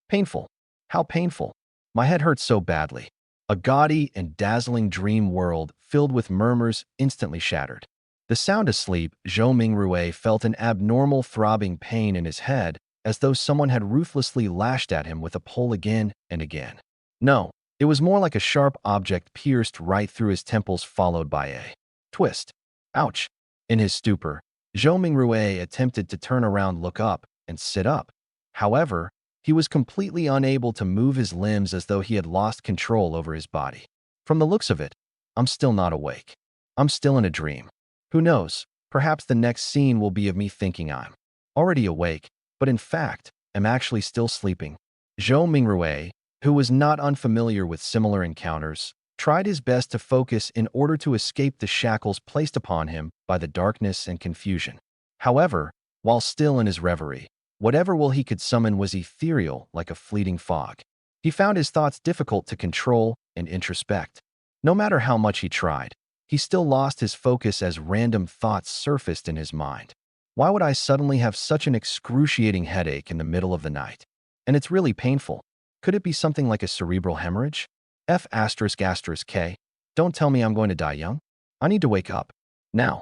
Painful. How painful. My head hurt so badly. A gaudy and dazzling dream world filled with murmurs instantly shattered. The sound asleep, Zhou Mingrui felt an abnormal throbbing pain in his head, as though someone had ruthlessly lashed at him with a pole again and again. No, it was more like a sharp object pierced right through his temples, followed by a twist. Ouch! In his stupor, Zhou Mingrui attempted to turn around, look up, and sit up. However, he was completely unable to move his limbs, as though he had lost control over his body. From the looks of it, I'm still not awake. I'm still in a dream. Who knows, perhaps the next scene will be of me thinking I'm already awake, but in fact, am actually still sleeping. Zhou Mingrui, who was not unfamiliar with similar encounters, tried his best to focus in order to escape the shackles placed upon him by the darkness and confusion. However, while still in his reverie, whatever will he could summon was ethereal like a fleeting fog. He found his thoughts difficult to control and introspect. No matter how much he tried, he still lost his focus as random thoughts surfaced in his mind. Why would I suddenly have such an excruciating headache in the middle of the night? And it's really painful. Could it be something like a cerebral hemorrhage? F***K. Don't tell me I'm going to die young. I need to wake up. Now.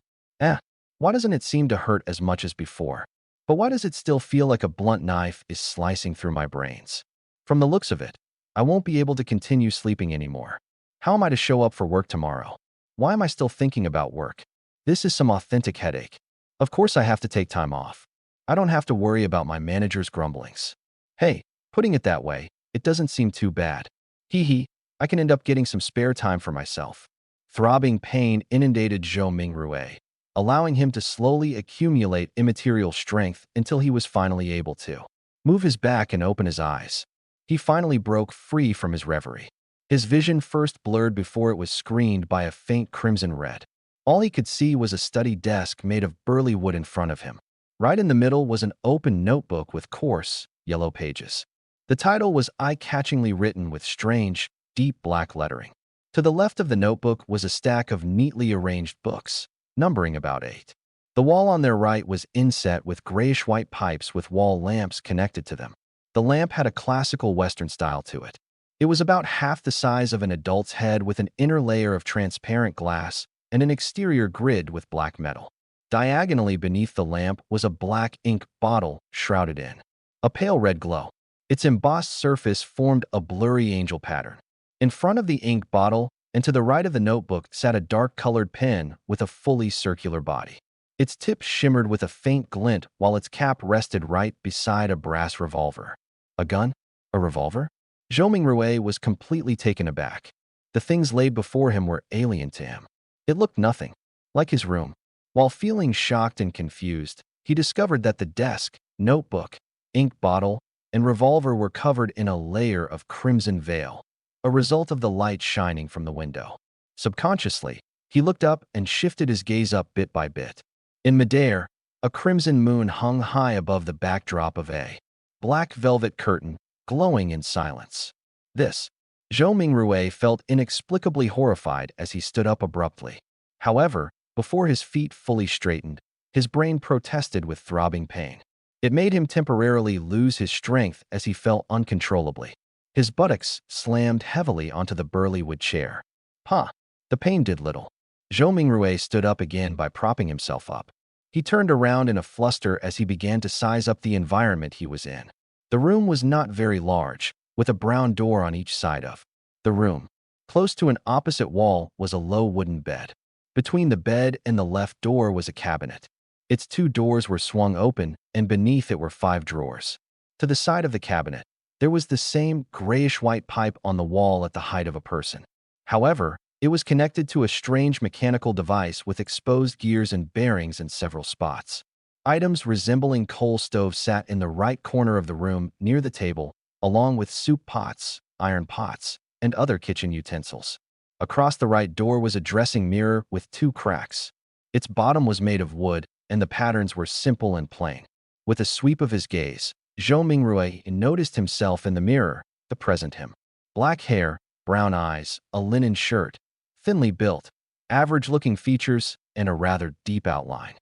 Why doesn't it seem to hurt as much as before? But why does it still feel like a blunt knife is slicing through my brains? From the looks of it, I won't be able to continue sleeping anymore. How am I to show up for work tomorrow? Why am I still thinking about work? This is some authentic headache. Of course I have to take time off. I don't have to worry about my manager's grumblings. Hey, putting it that way, it doesn't seem too bad. Hee, I can end up getting some spare time for myself. Throbbing pain inundated Zhou Mingrui, allowing him to slowly accumulate immaterial strength until he was finally able to move his back and open his eyes. He finally broke free from his reverie. His vision first blurred before it was screened by a faint crimson red. All he could see was a study desk made of burly wood in front of him. Right in the middle was an open notebook with coarse, yellow pages. The title was eye-catchingly written with strange, deep black lettering. To the left of the notebook was a stack of neatly arranged books, numbering about 8. The wall on their right was inset with grayish-white pipes with wall lamps connected to them. The lamp had a classical Western style to it. It was about half the size of an adult's head, with an inner layer of transparent glass and an exterior grid with black metal. Diagonally beneath the lamp was a black ink bottle shrouded in a pale red glow. Its embossed surface formed a blurry angel pattern. In front of the ink bottle and to the right of the notebook sat a dark-colored pen with a fully circular body. Its tip shimmered with a faint glint while its cap rested right beside a brass revolver. A gun? A revolver? Zhou Mingrui was completely taken aback. The things laid before him were alien to him. It looked nothing like his room. While feeling shocked and confused, he discovered that the desk, notebook, ink bottle, and revolver were covered in a layer of crimson veil, a result of the light shining from the window. Subconsciously, he looked up and shifted his gaze up bit by bit. In midair, a crimson moon hung high above the backdrop of a black velvet curtain, glowing in silence. Zhou Mingrui felt inexplicably horrified as he stood up abruptly. However, before his feet fully straightened, his brain protested with throbbing pain. It made him temporarily lose his strength as he fell uncontrollably. His buttocks slammed heavily onto the burly wood chair. The pain did little. Zhou Mingrui stood up again by propping himself up. He turned around in a fluster as he began to size up the environment he was in. The room was not very large, with a brown door on each side of the room. Close to an opposite wall was a low wooden bed. Between the bed and the left door was a cabinet. Its 2 doors were swung open, and beneath it were 5 drawers. To the side of the cabinet, there was the same grayish-white pipe on the wall at the height of a person. However, it was connected to a strange mechanical device with exposed gears and bearings in several spots. Items resembling coal stoves sat in the right corner of the room near the table, along with soup pots, iron pots, and other kitchen utensils. Across the right door was a dressing mirror with 2 cracks. Its bottom was made of wood, and the patterns were simple and plain. With a sweep of his gaze, Zhou Mingrui noticed himself in the mirror, the present him. Black hair, brown eyes, a linen shirt, thinly built, average-looking features, and a rather deep outline.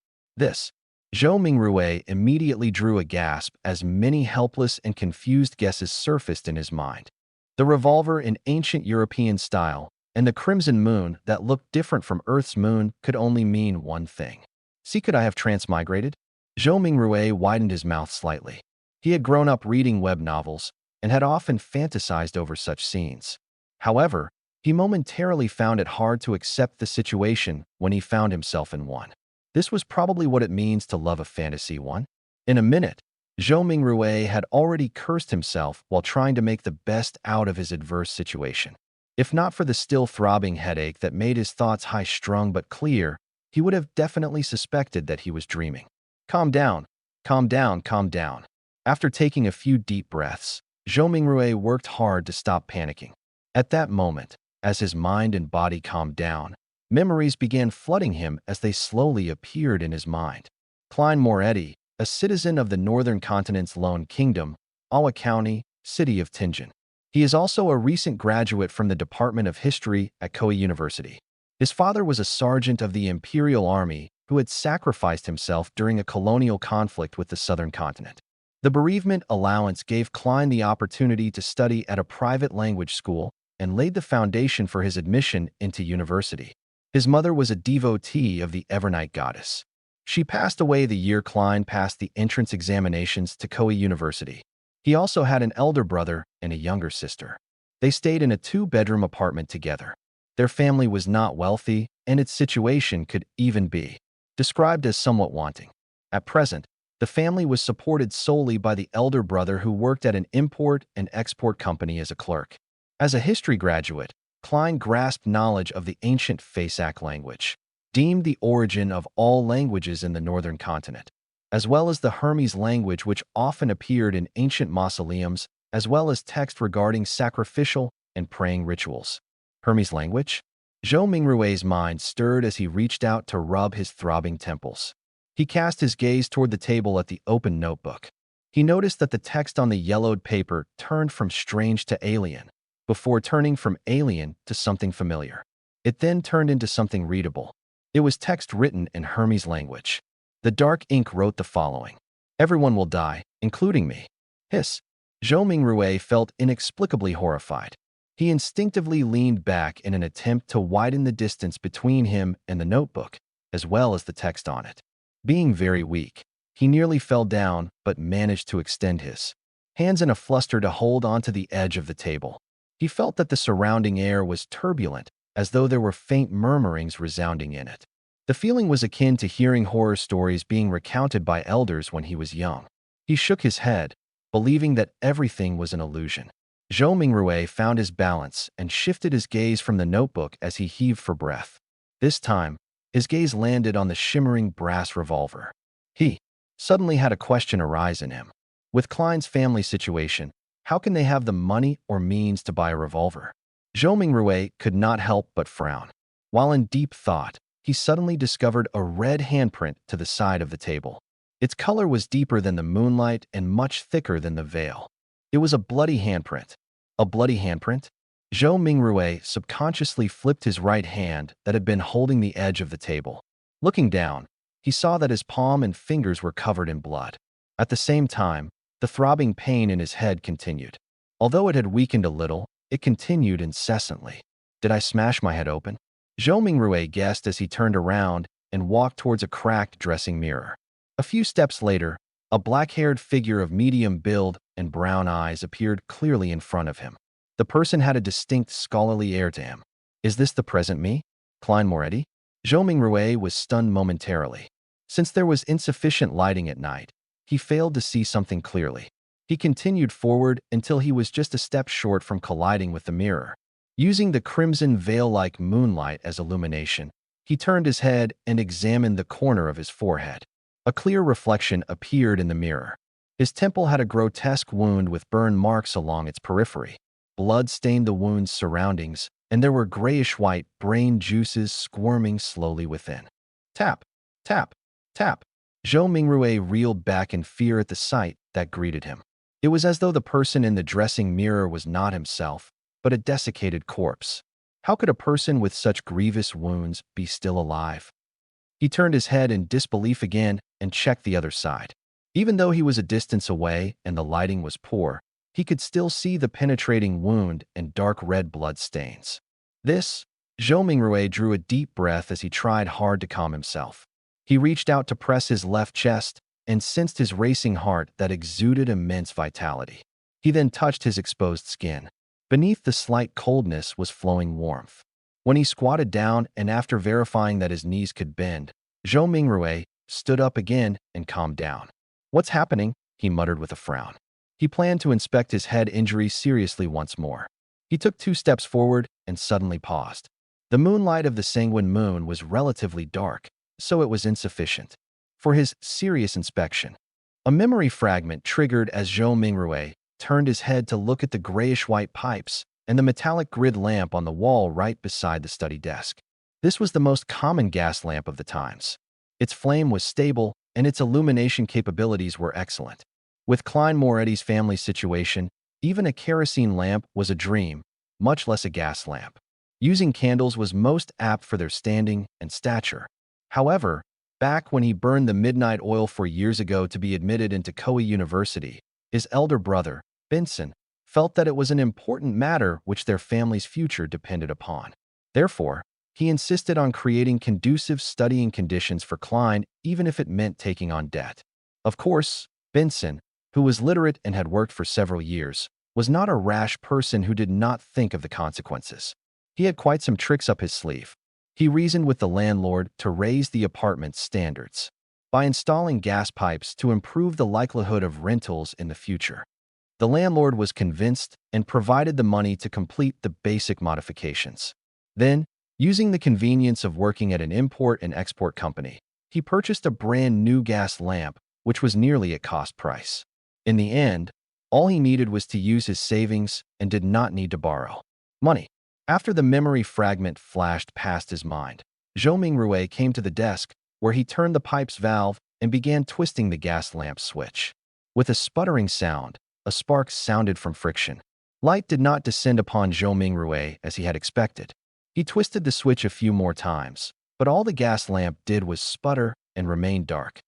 Zhou Mingrui immediately drew a gasp as many helpless and confused guesses surfaced in his mind. The revolver in ancient European style and the crimson moon that looked different from Earth's moon could only mean one thing. See, could I have transmigrated? Zhou Mingrui widened his mouth slightly. He had grown up reading web novels and had often fantasized over such scenes. However, he momentarily found it hard to accept the situation when he found himself in one. This was probably what it means to love a fantasy one. In a minute, Zhou Mingrui had already cursed himself while trying to make the best out of his adverse situation. If not for the still throbbing headache that made his thoughts high-strung but clear, he would have definitely suspected that he was dreaming. Calm down, calm down, calm down. After taking a few deep breaths, Zhou Mingrui worked hard to stop panicking. At that moment, as his mind and body calmed down, memories began flooding him as they slowly appeared in his mind. Klein Moretti, a citizen of the northern continent's LOM kingdom, Awa County, city of Tianjin. He is also a recent graduate from the Department of History at Koei University. His father was a sergeant of the Imperial Army who had sacrificed himself during a colonial conflict with the southern continent. The bereavement allowance gave Klein the opportunity to study at a private language school and laid the foundation for his admission into university. His mother was a devotee of the Evernight goddess. She passed away the year Klein passed the entrance examinations to Koei University. He also had an elder brother and a younger sister. They stayed in a two-bedroom apartment together. Their family was not wealthy, and its situation could even be described as somewhat wanting. At present, the family was supported solely by the elder brother who worked at an import and export company as a clerk. As a history graduate, Klein grasped knowledge of the ancient Fasak language, deemed the origin of all languages in the northern continent, as well as the Hermes language which often appeared in ancient mausoleums, as well as text regarding sacrificial and praying rituals. Hermes language? Zhou Mingrui's mind stirred as he reached out to rub his throbbing temples. He cast his gaze toward the table at the open notebook. He noticed that the text on the yellowed paper turned from strange to alien, before turning from alien to something familiar. It then turned into something readable. It was text written in Hermes language. The dark ink wrote the following: "Everyone will die, including me." Hiss. Zhou Mingrui felt inexplicably horrified. He instinctively leaned back in an attempt to widen the distance between him and the notebook, as well as the text on it. Being very weak, he nearly fell down but managed to extend his hands in a fluster to hold onto the edge of the table. He felt that the surrounding air was turbulent, as though there were faint murmurings resounding in it. The feeling was akin to hearing horror stories being recounted by elders when he was young. He shook his head, believing that everything was an illusion. Zhou Mingrui found his balance and shifted his gaze from the notebook as he heaved for breath. This time, his gaze landed on the shimmering brass revolver. He suddenly had a question arise in him. With Klein's family situation, how can they have the money or means to buy a revolver? Zhou Mingrui could not help but frown. While in deep thought, he suddenly discovered a red handprint to the side of the table. Its color was deeper than the moonlight and much thicker than the veil. It was a bloody handprint. A bloody handprint? Zhou Mingrui subconsciously flipped his right hand that had been holding the edge of the table. Looking down, he saw that his palm and fingers were covered in blood. At the same time, the throbbing pain in his head continued. Although it had weakened a little, it continued incessantly. Did I smash my head open? Zhou Mingrui guessed as he turned around and walked towards a cracked dressing mirror. A few steps later, a black-haired figure of medium build and brown eyes appeared clearly in front of him. The person had a distinct scholarly air to him. Is this the present me? Klein Moretti? Zhou Mingrui was stunned momentarily. Since there was insufficient lighting at night, he failed to see something clearly. He continued forward until he was just a step short from colliding with the mirror. Using the crimson veil-like moonlight as illumination, he turned his head and examined the corner of his forehead. A clear reflection appeared in the mirror. His temple had a grotesque wound with burn marks along its periphery. Blood stained the wound's surroundings, and there were grayish-white brain juices squirming slowly within. Tap, tap, tap. Zhou Mingrui reeled back in fear at the sight that greeted him. It was as though the person in the dressing mirror was not himself, but a desiccated corpse. How could a person with such grievous wounds be still alive? He turned his head in disbelief again and checked the other side. Even though he was a distance away and the lighting was poor, he could still see the penetrating wound and dark red blood stains. Zhou Mingrui drew a deep breath as he tried hard to calm himself. He reached out to press his left chest and sensed his racing heart that exuded immense vitality. He then touched his exposed skin. Beneath the slight coldness was flowing warmth. When he squatted down and after verifying that his knees could bend, Zhou Mingrui stood up again and calmed down. "What's happening?" he muttered with a frown. He planned to inspect his head injury seriously once more. He took 2 steps forward and suddenly paused. The moonlight of the sanguine moon was relatively dark, so it was insufficient for his serious inspection. A memory fragment triggered as Zhou Mingrui turned his head to look at the grayish-white pipes and the metallic grid lamp on the wall right beside the study desk. This was the most common gas lamp of the times. Its flame was stable, and its illumination capabilities were excellent. With Klein Moretti's family situation, even a kerosene lamp was a dream, much less a gas lamp. Using candles was most apt for their standing and stature. However, back when he burned the midnight oil 4 years ago to be admitted into Koei University, his elder brother, Benson, felt that it was an important matter which their family's future depended upon. Therefore, he insisted on creating conducive studying conditions for Klein, even if it meant taking on debt. Of course, Benson, who was literate and had worked for several years, was not a rash person who did not think of the consequences. He had quite some tricks up his sleeve. He reasoned with the landlord to raise the apartment's standards by installing gas pipes to improve the likelihood of rentals in the future. The landlord was convinced and provided the money to complete the basic modifications. Then, using the convenience of working at an import and export company, he purchased a brand new gas lamp, which was nearly at cost price. In the end, all he needed was to use his savings and did not need to borrow money. After the memory fragment flashed past his mind, Zhou Mingrui came to the desk, where he turned the pipe's valve and began twisting the gas lamp switch. With a sputtering sound, a spark sounded from friction. Light did not descend upon Zhou Mingrui as he had expected. He twisted the switch a few more times, but all the gas lamp did was sputter and remain dark.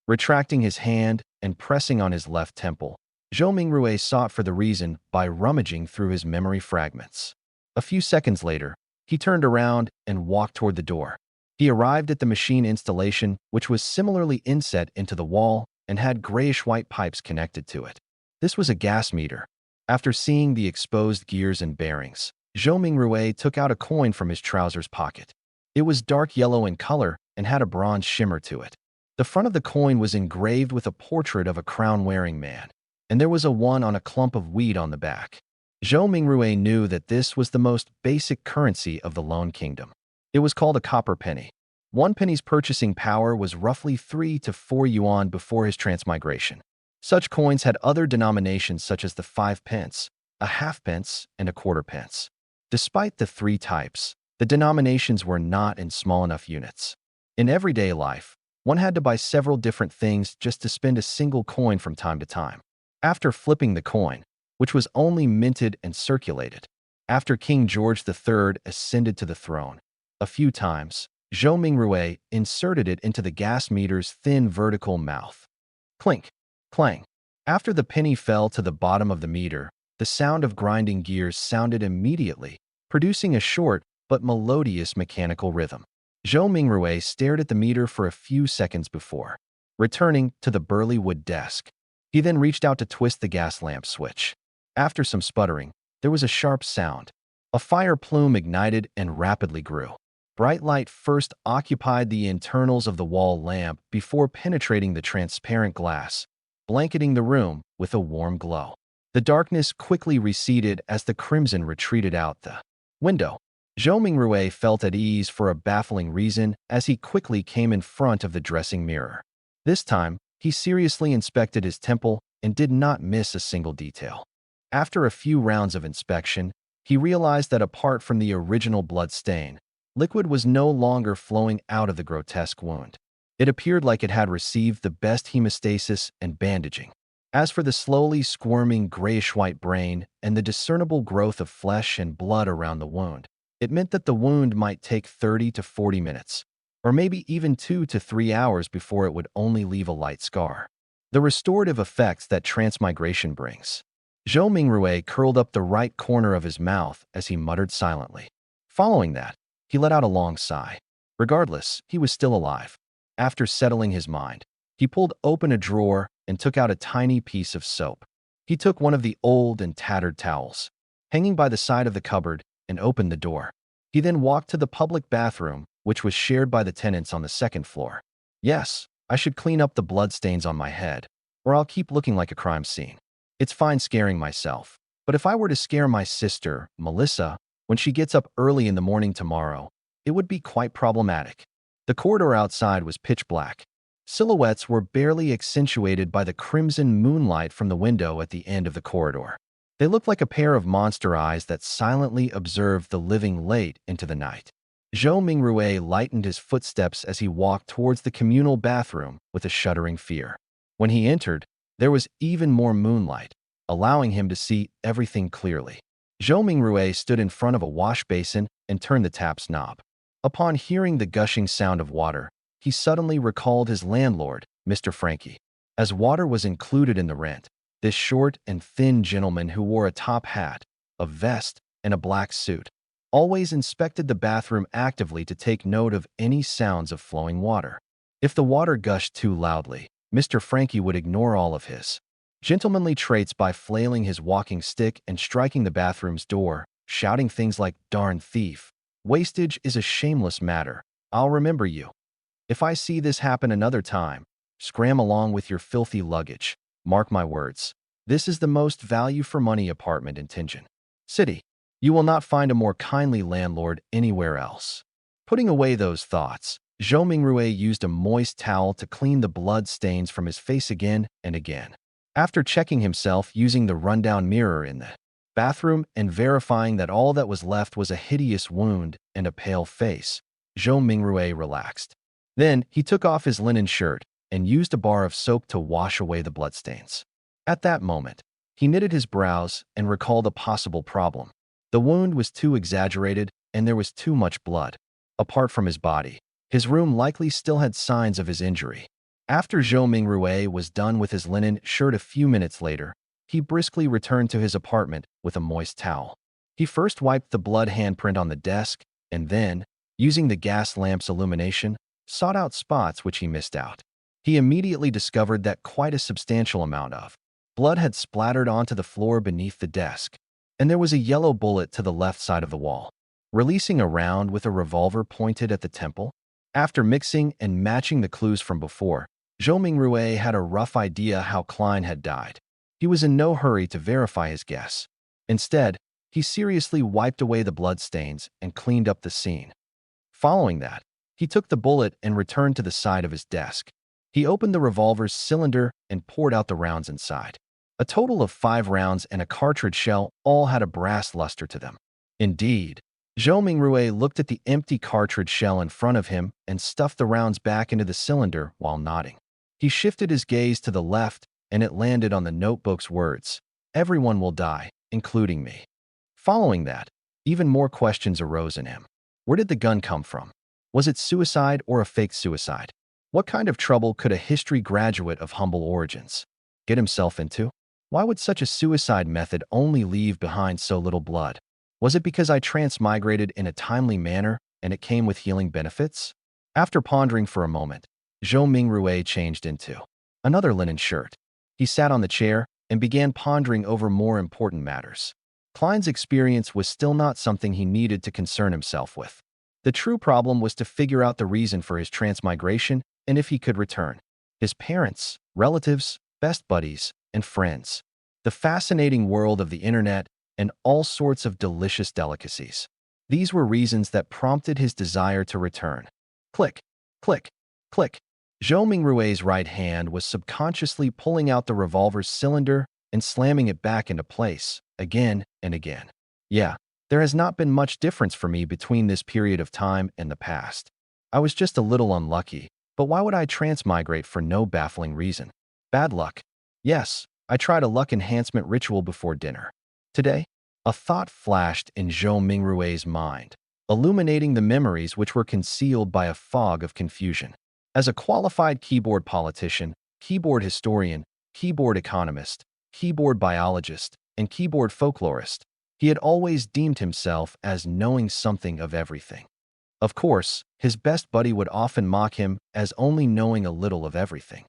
Retracting his hand and pressing on his left temple, Zhou Mingrui sought for the reason by rummaging through his memory fragments. A few seconds later, he turned around and walked toward the door. He arrived at the machine installation, which was similarly inset into the wall and had grayish-white pipes connected to it. This was a gas meter. After seeing the exposed gears and bearings, Zhou Mingrui took out a coin from his trousers pocket. It was dark yellow in color and had a bronze shimmer to it. The front of the coin was engraved with a portrait of a crown-wearing man, and there was a 1 on a clump of weed on the back. Zhou Mingrui knew that this was the most basic currency of the LOM kingdom. It was called a copper penny. 1 penny's purchasing power was roughly 3 to 4 yuan before his transmigration. Such coins had other denominations such as the 5 pence, a half pence, and a quarter pence. Despite the 3 types, the denominations were not in small enough units. In everyday life, one had to buy several different things just to spend a single coin from time to time. After flipping the coin, which was only minted and circulated, after King George III ascended to the throne, a few times, Zhou Mingrui inserted it into the gas meter's thin vertical mouth. Clink, clang. After the penny fell to the bottom of the meter, the sound of grinding gears sounded immediately, producing a short but melodious mechanical rhythm. Zhou Mingrui stared at the meter for a few seconds before returning to the burly wood desk. He then reached out to twist the gas lamp switch. After some sputtering, there was a sharp sound. A fire plume ignited and rapidly grew. Bright light first occupied the internals of the wall lamp before penetrating the transparent glass, blanketing the room with a warm glow. The darkness quickly receded as the crimson retreated out the window. Zhou Mingrui felt at ease for a baffling reason as he quickly came in front of the dressing mirror. This time, he seriously inspected his temple and did not miss a single detail. After a few rounds of inspection, he realized that apart from the original blood stain, liquid was no longer flowing out of the grotesque wound. It appeared like it had received the best hemostasis and bandaging. As for the slowly squirming grayish-white brain and the discernible growth of flesh and blood around the wound, it meant that the wound might take 30 to 40 minutes. or maybe even 2 to 3 hours before it would only leave a light scar. The restorative effects that transmigration brings. Zhou Mingrui curled up the right corner of his mouth as he muttered silently. Following that, he let out a long sigh. Regardless, he was still alive. After settling his mind, he pulled open a drawer and took out a tiny piece of soap. He took one of the old and tattered towels, hanging by the side of the cupboard, and opened the door. He then walked to the public bathroom, which was shared by the tenants on the second floor. Yes, I should clean up the bloodstains on my head, or I'll keep looking like a crime scene. It's fine scaring myself, but if I were to scare my sister, Melissa, when she gets up early in the morning tomorrow, it would be quite problematic. The corridor outside was pitch black. Silhouettes were barely accentuated by the crimson moonlight from the window at the end of the corridor. They looked like a pair of monster eyes that silently observed the living late into the night. Zhou Mingrui lightened his footsteps as he walked towards the communal bathroom with a shuddering fear. When he entered, there was even more moonlight, allowing him to see everything clearly. Zhou Mingrui stood in front of a wash basin and turned the tap's knob. Upon hearing the gushing sound of water, he suddenly recalled his landlord, Mr. Frankie. As water was included in the rent, this short and thin gentleman who wore a top hat, a vest, and a black suit always inspected the bathroom actively to take note of any sounds of flowing water. If the water gushed too loudly, Mr. Frankie would ignore all of his gentlemanly traits by flailing his walking stick and striking the bathroom's door, shouting things like, "Darn thief. Wastage is a shameless matter. I'll remember you. If I see this happen another time, scram along with your filthy luggage. Mark my words. This is the most value-for-money apartment in Tianjin City. You will not find a more kindly landlord anywhere else." Putting away those thoughts, Zhou Mingrui used a moist towel to clean the blood stains from his face again and again. After checking himself using the rundown mirror in the bathroom and verifying that all that was left was a hideous wound and a pale face, Zhou Mingrui relaxed. Then he took off his linen shirt and used a bar of soap to wash away the bloodstains. At that moment, he knitted his brows and recalled a possible problem. The wound was too exaggerated and there was too much blood. Apart from his body, his room likely still had signs of his injury. After Zhou Mingrui was done with his linen shirt a few minutes later, he briskly returned to his apartment with a moist towel. He first wiped the blood handprint on the desk and then, using the gas lamp's illumination, sought out spots which he missed out. He immediately discovered that quite a substantial amount of blood had splattered onto the floor beneath the desk, and there was a yellow bullet to the left side of the wall. Releasing a round with a revolver pointed at the temple, after mixing and matching the clues from before, Zhou Mingrui had a rough idea how Klein had died. He was in no hurry to verify his guess. Instead, he seriously wiped away the bloodstains and cleaned up the scene. Following that, he took the bullet and returned to the side of his desk. He opened the revolver's cylinder and poured out the rounds inside. A total of 5 rounds and a cartridge shell all had a brass luster to them. Indeed, Zhou Mingrui looked at the empty cartridge shell in front of him and stuffed the rounds back into the cylinder while nodding. He shifted his gaze to the left and it landed on the notebook's words, "Everyone will die, including me." Following that, even more questions arose in him. Where did the gun come from? Was it suicide or a fake suicide? What kind of trouble could a history graduate of humble origins get himself into? Why would such a suicide method only leave behind so little blood? Was it because I transmigrated in a timely manner and it came with healing benefits? After pondering for a moment, Zhou Mingrui changed into another linen shirt. He sat on the chair and began pondering over more important matters. Klein's experience was still not something he needed to concern himself with. The true problem was to figure out the reason for his transmigration and if he could return. His parents, relatives, best buddies, and friends. The fascinating world of the internet and all sorts of delicious delicacies. These were reasons that prompted his desire to return. Click, click, click. Zhou Mingrui's right hand was subconsciously pulling out the revolver's cylinder and slamming it back into place, again and again. Yeah, there has not been much difference for me between this period of time and the past. I was just a little unlucky, but why would I transmigrate for no baffling reason? Bad luck. Yes, I tried a luck enhancement ritual before dinner. Today, a thought flashed in Zhou Mingrui's mind. illuminating the memories which were concealed by a fog of confusion. As a qualified keyboard politician, keyboard historian, keyboard economist, keyboard biologist, and keyboard folklorist, he had always deemed himself as knowing something of everything. Of course, his best buddy would often mock him as only knowing a little of everything.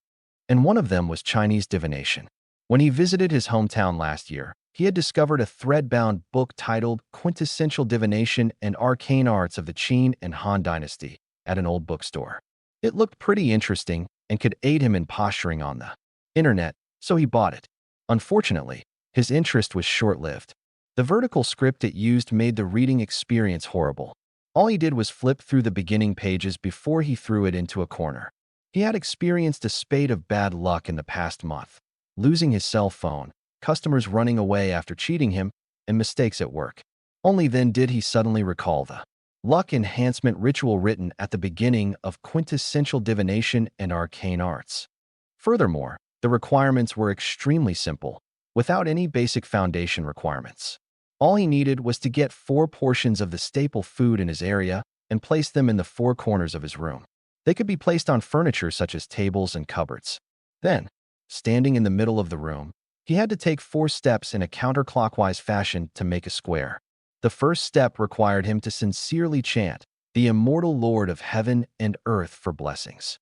And one of them was Chinese divination. When he visited his hometown last year, he had discovered a thread-bound book titled Quintessential Divination and Arcane Arts of the Qin and Han Dynasty at an old bookstore. It looked pretty interesting and could aid him in posturing on the internet, so he bought it. Unfortunately, his interest was short-lived. The vertical script it used made the reading experience horrible. All he did was flip through the beginning pages before he threw it into a corner. He had experienced a spate of bad luck in the past month, losing his cell phone, customers running away after cheating him, and mistakes at work. Only then did he suddenly recall the luck enhancement ritual written at the beginning of Quintessential Divination and Arcane Arts. Furthermore, the requirements were extremely simple, without any basic foundation requirements. All he needed was to get 4 portions of the staple food in his area and place them in the 4 corners of his room. They could be placed on furniture such as tables and cupboards. Then, standing in the middle of the room, he had to take 4 steps in a counterclockwise fashion to make a square. The first step required him to sincerely chant, "The immortal Lord of heaven and earth for blessings."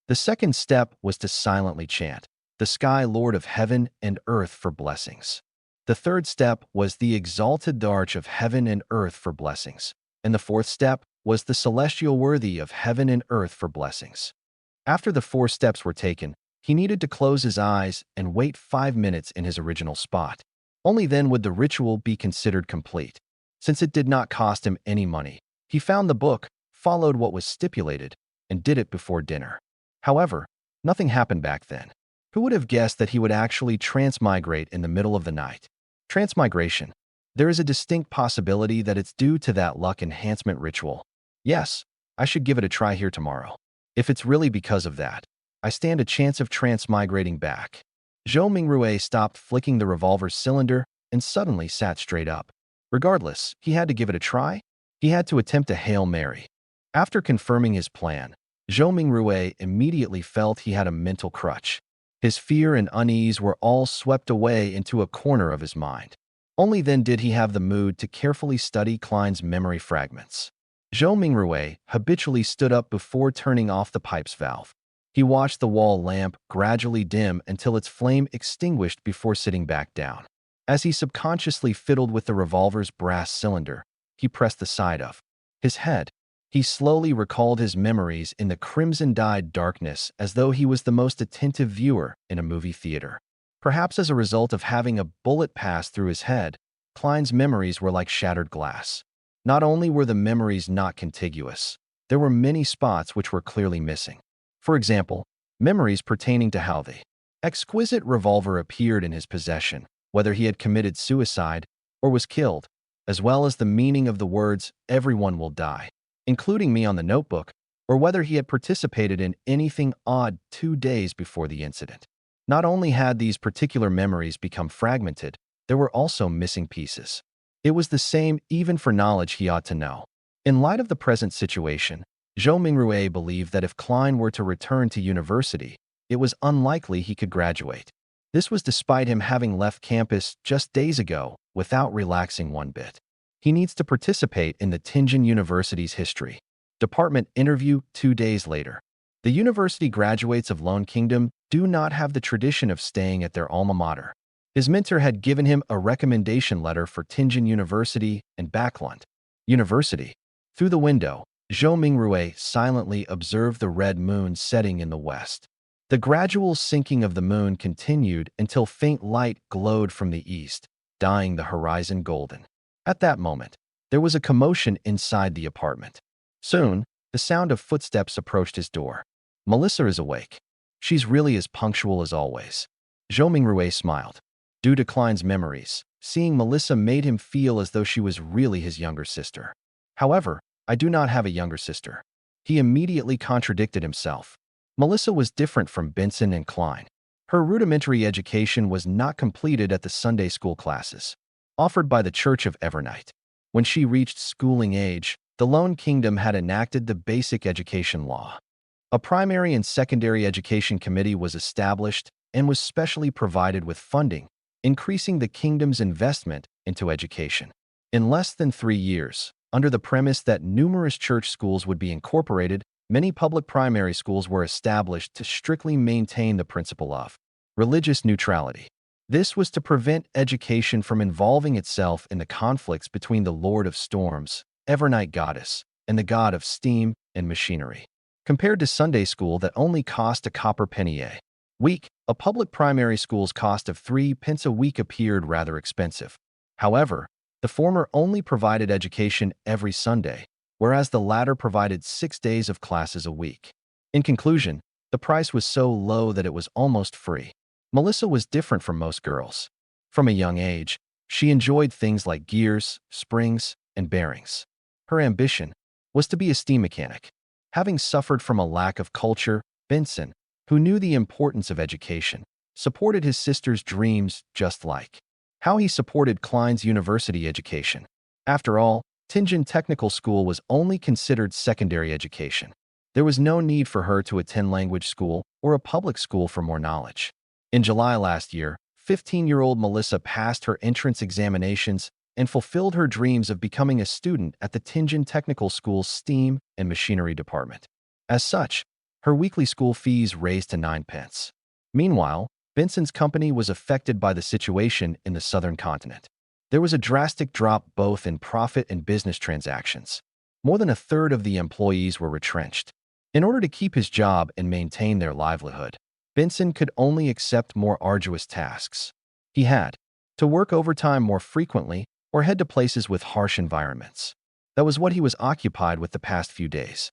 The second step was to silently chant, "The Sky Lord of heaven and earth for blessings." The third step was the exalted arch of heaven and earth for blessings. And the fourth step was the celestial worthy of heaven and earth for blessings. After the 4 steps were taken, he needed to close his eyes and wait 5 minutes in his original spot. Only then would the ritual be considered complete. Since it did not cost him any money, he found the book, followed what was stipulated, and did it before dinner. However, nothing happened back then. Who would have guessed that he would actually transmigrate in the middle of the night? Transmigration. There is a distinct possibility that it's due to that luck enhancement ritual. Yes, I should give it a try here tomorrow. If it's really because of that, I stand a chance of transmigrating back. Zhou Mingrui stopped flicking the revolver's cylinder and suddenly sat straight up. Regardless, he had to give it a try. He had to attempt a Hail Mary. After confirming his plan, Zhou Mingrui immediately felt he had a mental crutch. His fear and unease were all swept away into a corner of his mind. Only then did he have the mood to carefully study Klein's memory fragments. Zhou Mingrui habitually stood up before turning off the pipe's valve. He watched the wall lamp gradually dim until its flame extinguished before sitting back down. As he subconsciously fiddled with the revolver's brass cylinder, he pressed the side of his head. He slowly recalled his memories in the crimson-dyed darkness as though he was the most attentive viewer in a movie theater. Perhaps as a result of having a bullet pass through his head, Klein's memories were like shattered glass. Not only were the memories not contiguous, there were many spots which were clearly missing. For example, memories pertaining to how the exquisite revolver appeared in his possession, whether he had committed suicide or was killed, as well as the meaning of the words, "Everyone will die," including me on the notebook, or whether he had participated in anything odd 2 days before the incident. Not only had these particular memories become fragmented, there were also missing pieces. It was the same even for knowledge he ought to know. In light of the present situation, Zhou Mingrui believed that if Klein were to return to university, it was unlikely he could graduate. This was despite him having left campus just days ago without relaxing one bit. He needs to participate in the Tianjin University's history department interview 2 days later. The university graduates of Lone Kingdom do not have the tradition of staying at their alma mater. His mentor had given him a recommendation letter for Tianjin University and Backlund University. Through the window, Zhou Mingrui silently observed the red moon setting in the west. The gradual sinking of the moon continued until faint light glowed from the east, dyeing the horizon golden. At that moment, there was a commotion inside the apartment. Soon, the sound of footsteps approached his door. "Melissa is awake. She's really as punctual as always." Zhou Mingrui smiled. Due to Klein's memories, seeing Melissa made him feel as though she was really his younger sister. However, "I do not have a younger sister." He immediately contradicted himself. Melissa was different from Benson and Klein. Her rudimentary education was not completed at the Sunday school classes offered by the Church of Evernight. When she reached schooling age, the Lone Kingdom had enacted the Basic Education Law. A primary and secondary education committee was established and was specially provided with funding, increasing the kingdom's investment into education. In less than 3 years, under the premise that numerous church schools would be incorporated, many public primary schools were established to strictly maintain the principle of religious neutrality. This was to prevent education from involving itself in the conflicts between the Lord of Storms, Evernight Goddess, and the god of steam and machinery. Compared to Sunday school that only cost a copper penny a week, a public primary school's cost of 3 pence a week appeared rather expensive. However, the former only provided education every Sunday, whereas the latter provided 6 days of classes a week. In conclusion, the price was so low that it was almost free. Melissa was different from most girls. From a young age, she enjoyed things like gears, springs, and bearings. Her ambition was to be a steam mechanic. Having suffered from a lack of culture, Benson, who knew the importance of education, supported his sister's dreams just like how he supported Klein's university education. After all, Tianjin Technical School was only considered secondary education. There was no need for her to attend language school or a public school for more knowledge. In July last year, 15-year-old Melissa passed her entrance examinations and fulfilled her dreams of becoming a student at the Tianjin Technical School's STEAM and Machinery department. As such, her weekly school fees raised to 9 pence. Meanwhile, Benson's company was affected by the situation in the southern continent. There was a drastic drop both in profit and business transactions. More than a third of the employees were retrenched. In order to keep his job and maintain their livelihood, Benson could only accept more arduous tasks. He had to work overtime more frequently or head to places with harsh environments. That was what he was occupied with the past few days.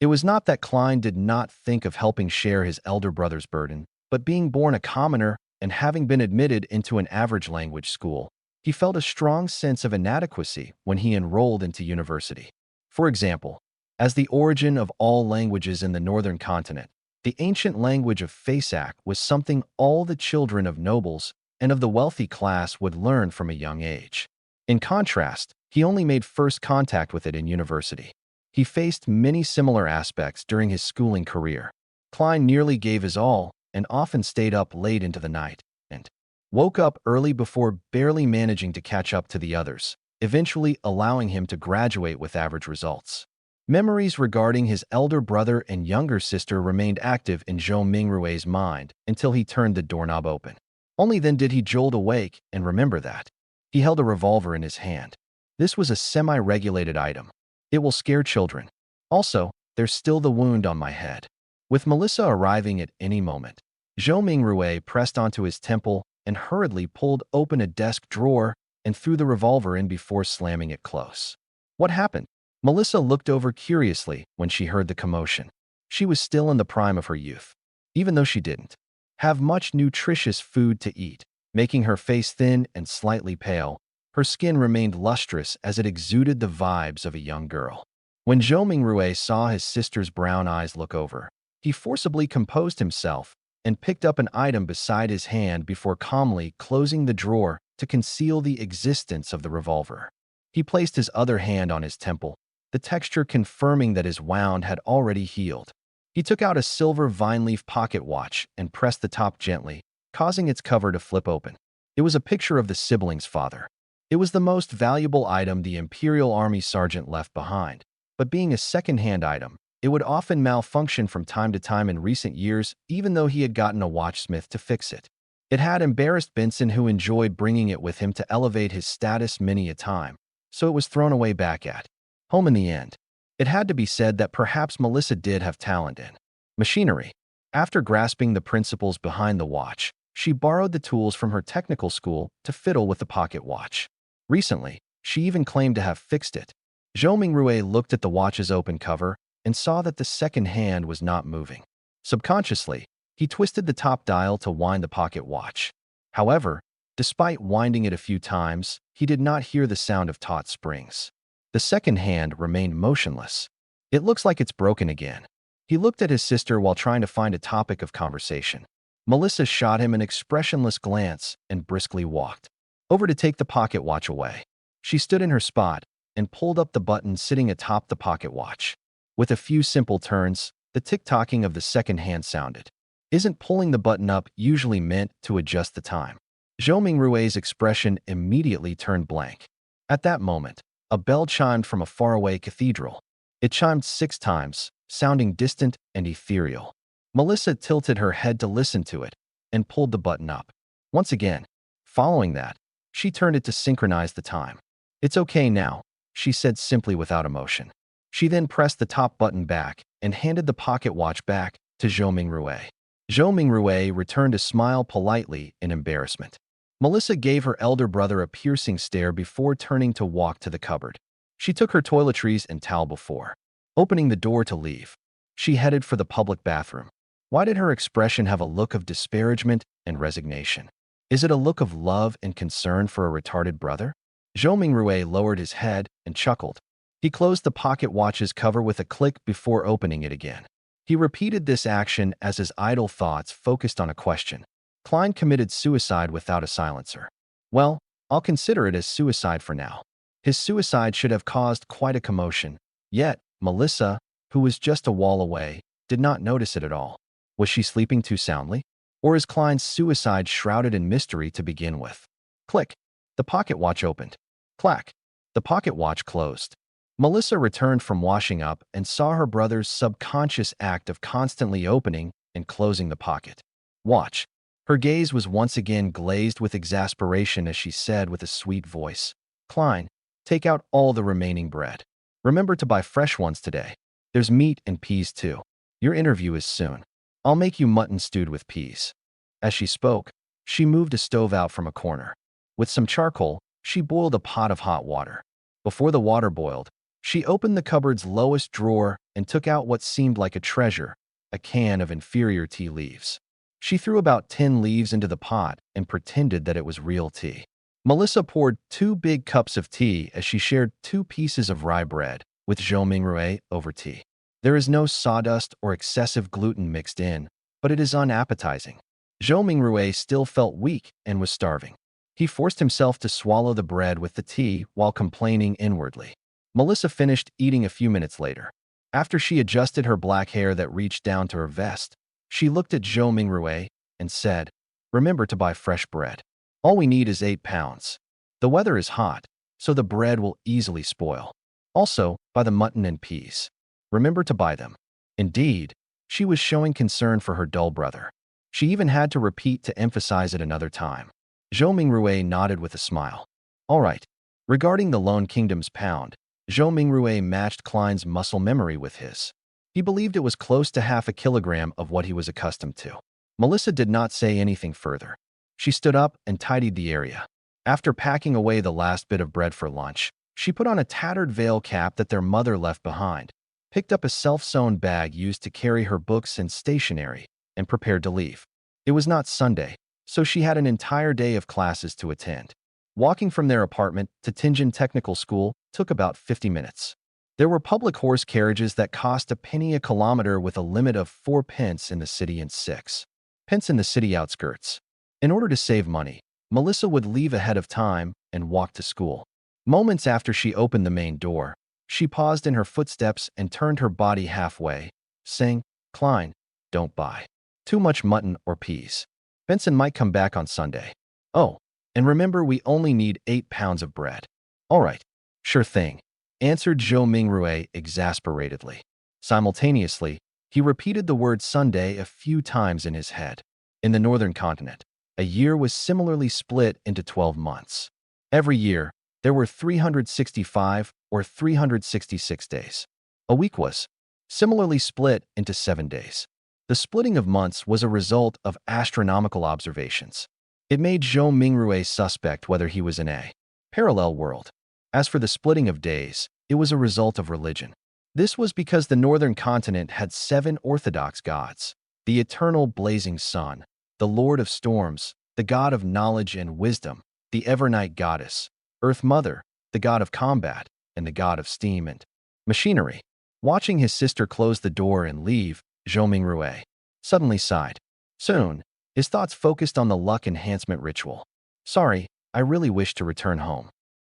It was not that Klein did not think of helping share his elder brother's burden, but being born a commoner and having been admitted into an average language school, he felt a strong sense of inadequacy when he enrolled into university. For example, as the origin of all languages in the northern continent, the ancient language of Fasak was something all the children of nobles and of the wealthy class would learn from a young age. In contrast, he only made first contact with it in university. He faced many similar aspects during his schooling career. Klein nearly gave his all and often stayed up late into the night and woke up early before barely managing to catch up to the others, eventually allowing him to graduate with average results. Memories regarding his elder brother and younger sister remained active in Zhou Mingrui's mind until he turned the doorknob open. Only then did he jolt awake and remember that he held a revolver in his hand. This was a semi-regulated item. It will scare children. Also, there's still the wound on my head. With Melissa arriving at any moment, Zhou Mingrui pressed onto his temple and hurriedly pulled open a desk drawer and threw the revolver in before slamming it close. What happened? Melissa looked over curiously when she heard the commotion. She was still in the prime of her youth, even though she didn't have much nutritious food to eat, making her face thin and slightly pale. Her skin remained lustrous as it exuded the vibes of a young girl. When Zhou Mingrui saw his sister's brown eyes look over, he forcibly composed himself and picked up an item beside his hand before calmly closing the drawer to conceal the existence of the revolver. He placed his other hand on his temple, the texture confirming that his wound had already healed. He took out a silver vine-leaf pocket watch and pressed the top gently, causing its cover to flip open. It was a picture of the siblings' father. It was the most valuable item the Imperial Army sergeant left behind, but being a second-hand item, it would often malfunction from time to time in recent years, even though he had gotten a watchsmith to fix it. It had embarrassed Benson, who enjoyed bringing it with him to elevate his status many a time, so it was thrown away back at home in the end. It had to be said that perhaps Melissa did have talent in machinery. After grasping the principles behind the watch, she borrowed the tools from her technical school to fiddle with the pocket watch. Recently, she even claimed to have fixed it. Zhou Mingrui looked at the watch's open cover and saw that the second hand was not moving. Subconsciously, he twisted the top dial to wind the pocket watch. However, despite winding it a few times, he did not hear the sound of taut springs. The second hand remained motionless. It looks like it's broken again. He looked at his sister while trying to find a topic of conversation. Melissa shot him an expressionless glance and briskly walked over to take the pocket watch away. She stood in her spot, and pulled up the button sitting atop the pocket watch. With a few simple turns, the tick-tocking of the second hand sounded. Isn't pulling the button up usually meant to adjust the time? Zhou Mingrui's expression immediately turned blank. At that moment, a bell chimed from a faraway cathedral. It chimed 6 times, sounding distant and ethereal. Melissa tilted her head to listen to it and pulled the button up. Once again, following that, she turned it to synchronize the time. "It's okay now," she said simply without emotion. She then pressed the top button back and handed the pocket watch back to Zhou Mingrui. Zhou Mingrui returned a smile politely in embarrassment. Melissa gave her elder brother a piercing stare before turning to walk to the cupboard. She took her toiletries and towel before opening the door to leave. She headed for the public bathroom. Why did her expression have a look of disparagement and resignation? Is it a look of love and concern for a retarded brother? Zhou Mingrui lowered his head and chuckled. He closed the pocket watch's cover with a click before opening it again. He repeated this action as his idle thoughts focused on a question. Klein committed suicide without a silencer. Well, I'll consider it as suicide for now. His suicide should have caused quite a commotion. Yet, Melissa, who was just a wall away, did not notice it at all. Was she sleeping too soundly? Or is Klein's suicide shrouded in mystery to begin with? Click. The pocket watch opened. Clack. The pocket watch closed. Melissa returned from washing up and saw her brother's subconscious act of constantly opening and closing the pocket watch. Her gaze was once again glazed with exasperation as she said with a sweet voice, "Klein, take out all the remaining bread. Remember to buy fresh ones today. There's meat and peas too. Your interview is soon. I'll make you mutton stewed with peas." As she spoke, she moved a stove out from a corner. With some charcoal, she boiled a pot of hot water. Before the water boiled, she opened the cupboard's lowest drawer and took out what seemed like a treasure, a can of inferior tea leaves. She threw about 10 leaves into the pot and pretended that it was real tea. Melissa poured 2 big cups of tea as she shared 2 pieces of rye bread with Zhou Mingrui over tea. There is no sawdust or excessive gluten mixed in, but it is unappetizing. Zhou Mingrui still felt weak and was starving. He forced himself to swallow the bread with the tea while complaining inwardly. Melissa finished eating a few minutes later. After she adjusted her black hair that reached down to her vest, she looked at Zhou Mingrui and said, "Remember to buy fresh bread. All we need is 8 pounds. The weather is hot, so the bread will easily spoil. Also, buy the mutton and peas. Remember to buy them." Indeed, she was showing concern for her dull brother. She even had to repeat to emphasize it another time. Zhou Mingrui nodded with a smile. "All right. Regarding the Lone Kingdom's pound, Zhou Mingrui matched Klein's muscle memory with his. He believed it was close to half a kilogram of what he was accustomed to. Melissa did not say anything further. She stood up and tidied the area. After packing away the last bit of bread for lunch, she put on a tattered veil cap that their mother left behind, picked up a self-sewn bag used to carry her books and stationery, and prepared to leave. It was not Sunday, so she had an entire day of classes to attend. Walking from their apartment to Tianjin Technical School took about 50 minutes. There were public horse carriages that cost a penny a kilometer with a limit of 4 pence in the city and 6 pence in the city outskirts. In order to save money, Melissa would leave ahead of time and walk to school. Moments after she opened the main door, she paused in her footsteps and turned her body halfway, saying, "Klein, don't buy too much mutton or peas. Benson might come back on Sunday. Oh, and remember we only need 8 pounds of bread." "All right, sure thing," answered Zhou Mingrui exasperatedly. Simultaneously, he repeated the word Sunday a few times in his head. In the northern continent, a year was similarly split into 12 months. Every year, there were 365 or 366 days. A week was similarly split into 7 days. The splitting of months was a result of astronomical observations. It made Zhou Mingrui suspect whether he was in a parallel world. As for the splitting of days, it was a result of religion. This was because the northern continent had 7 orthodox gods: the eternal blazing sun, the Lord of storms, the god of knowledge and wisdom, the Evernight goddess, Earth Mother, the god of combat, and the god of steam and machinery. Watching his sister close the door and leave, Zhou Mingrui suddenly sighed. Soon, his thoughts focused on the luck enhancement ritual. "Sorry, I really wish to return home."